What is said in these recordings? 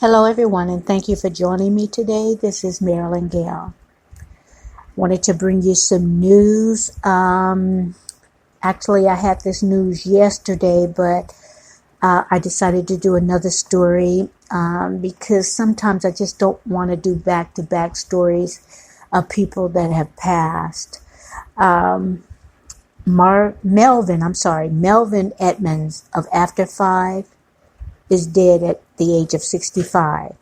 Hello, everyone, and thank you for joining me today. This is Marilyn Gale. Wanted to bring you some news. Actually, I had this news yesterday, but I decided to do another story because sometimes I just don't want to do back-to-back stories of people that have passed. Melvin Edmonds of After 5 is dead at the age of 65.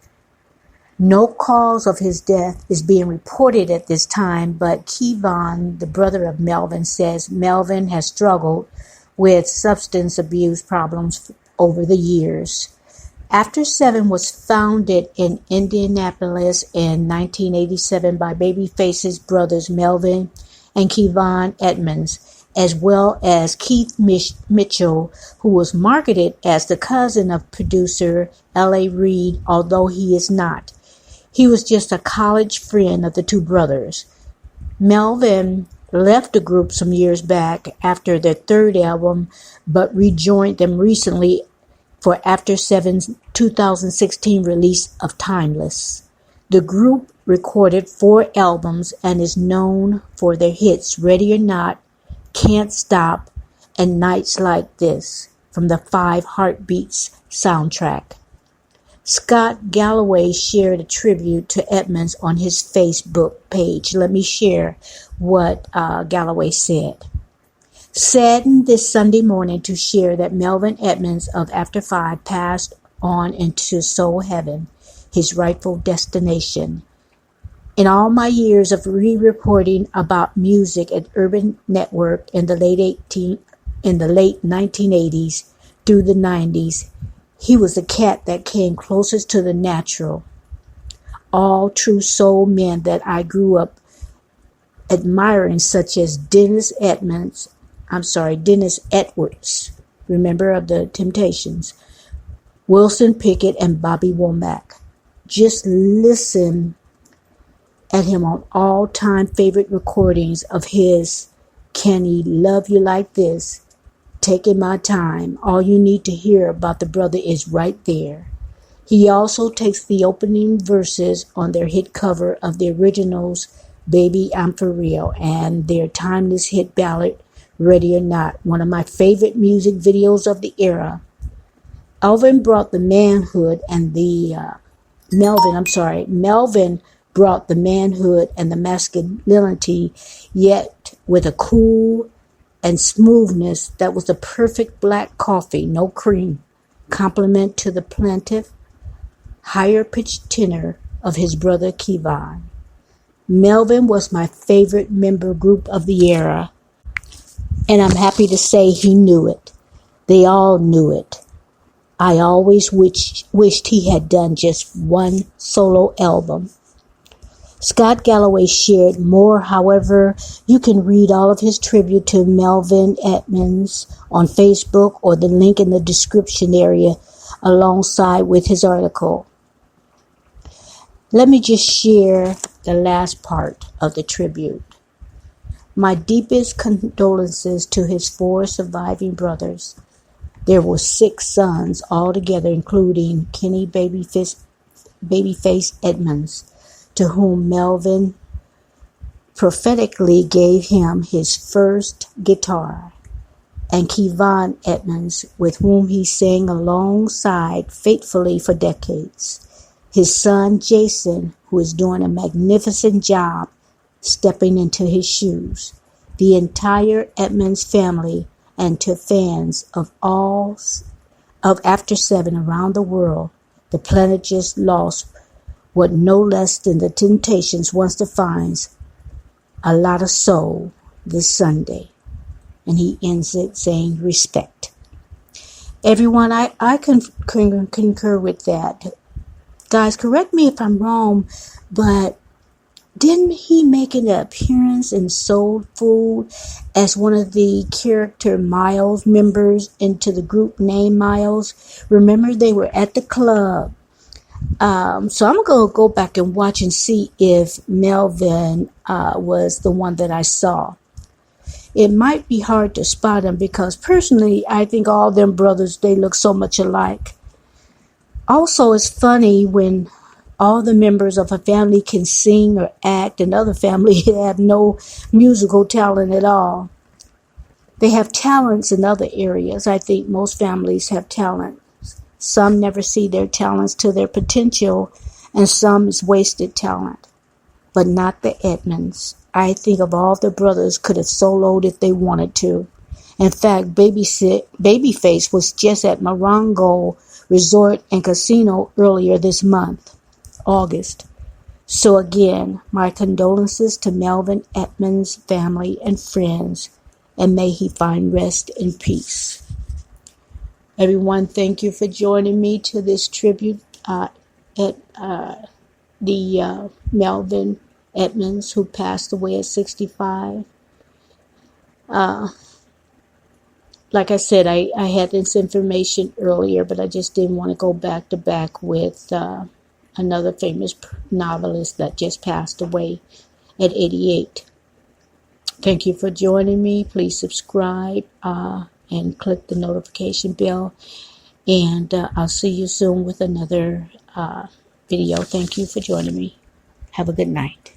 No cause of his death is being reported at this time, but Kevon, the brother of Melvin, says Melvin has struggled with substance abuse problems over the years. After 7 was founded in Indianapolis in 1987 by Babyface's brothers Melvin and Kevon Edmonds, as well as Keith Mitchell, who was marketed as the cousin of producer L.A. Reid, although he is not. He was just a college friend of the two brothers. Melvin left the group some years back after their third album, but rejoined them recently for After 7's 2016 release of Timeless. The group recorded 4 albums and is known for their hits Ready or Not, Can't Stop, and Nights Like This from the 5 Heartbeats soundtrack. Scott Galloway shared a tribute to Edmonds on his Facebook page. Let me share what Galloway said. Saddened this Sunday morning to share that Melvin Edmonds of After 5 passed on into soul heaven, his rightful destination. In all my years of re-reporting about music at Urban Network in the late 1980s through the 90s, he was the cat that came closest to the natural. All true soul men that I grew up admiring, such as Dennis Edwards, remember, of the Temptations, Wilson Pickett, and Bobby Womack. Just listen at him on all-time favorite recordings of his Can He Love You Like This, Taking My Time. All you need to hear about the brother is right there. He also takes the opening verses on their hit cover of the originals "Baby'mforreal" and their timeless hit ballad Ready or Not, one of my favorite music videos of the era. Melvin brought the manhood and the masculinity, yet with a cool and smoothness that was the perfect black coffee, no cream, compliment to the plaintive, higher-pitched tenor of his brother Kevon. Melvin was my favorite member group of the era, and I'm happy to say he knew it. They all knew it. I always wished he had done just one solo album. Scott Galloway shared more. However, you can read all of his tribute to Melvin Edmonds on Facebook or the link in the description area alongside with his article. Let me just share the last part of the tribute. My deepest condolences to his 4 surviving brothers. There were 6 sons altogether, including Kenny Babyface Edmonds, to whom Melvin prophetically gave him his first guitar, and Kevon Edmonds, with whom he sang alongside faithfully for decades. His son Jason, who is doing a magnificent job stepping into his shoes. The entire Edmonds family, and to fans of After 7 around the world, the planet just lost what no less than the Temptations once defines a lot of soul this Sunday. And he ends it saying respect. Everyone, I concur with that. Guys, correct me if I'm wrong, but didn't he make an appearance in Soul Food as one of the character Miles members into the group named Miles? Remember, they were at the club. So I'm going to go back and watch and see if Melvin was the one that I saw. It might be hard to spot him because personally, I think all them brothers, they look so much alike. Also, it's funny when all the members of a family can sing or act, and other families have no musical talent at all. They have talents in other areas. I think most families have talent. Some never see their talents to their potential, and some is wasted talent. But not the Edmonds. I think of all the brothers could have soloed if they wanted to. In fact, Babyface was just at Morongo Resort and Casino earlier this month, August. So again, my condolences to Melvin Edmonds' family and friends, and may he find rest in peace. Everyone, thank you for joining me to this tribute at the Melvin Edmonds, who passed away at 65. Like I said, I had this information earlier, but I just didn't want to go back to back with another famous novelist that just passed away at 88. Thank you for joining me. Please subscribe and click the notification bell. And I'll see you soon with another video. Thank you for joining me. Have a good night.